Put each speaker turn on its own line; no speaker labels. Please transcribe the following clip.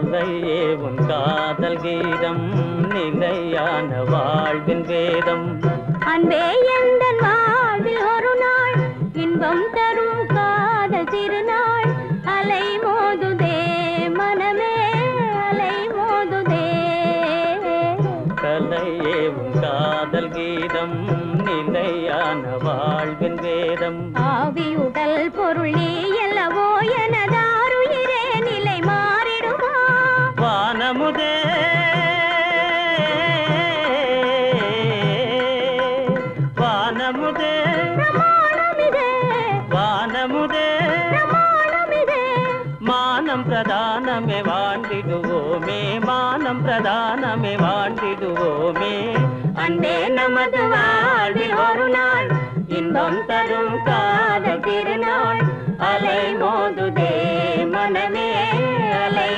கலையே உன் காதல் கீதம் நிலையான வாழ்வின் வேதம்
அன்பே எந்தன் வாழ்வில் ஒரு நாள் இன்பம் தரும் காதல் திருநாள் அலை மோதுதே மனமே அலை மோதுதே
கலையே உன் காதல் கீதம் நிலையான வாழ்வின் வேதம்
ஆவி உடல் பொருள் நீ அல்லவோ எனதாருயிரே நிலை மாறிடுமா
வானமுதே வானமுதே
பிரமாணமிதே
வானமுதே
பிரமாணமிதே
மானம் பிரதானமே வாழ்ந்திடுவோமே மானம் பிரதானமே வாழ்ந்திடுவோமே
அன்பே நமது வாழ்வில் ஒரு நாள் இன்பம் தரும் காதல் திருநாள் அலை மோதுதே மனமே அலை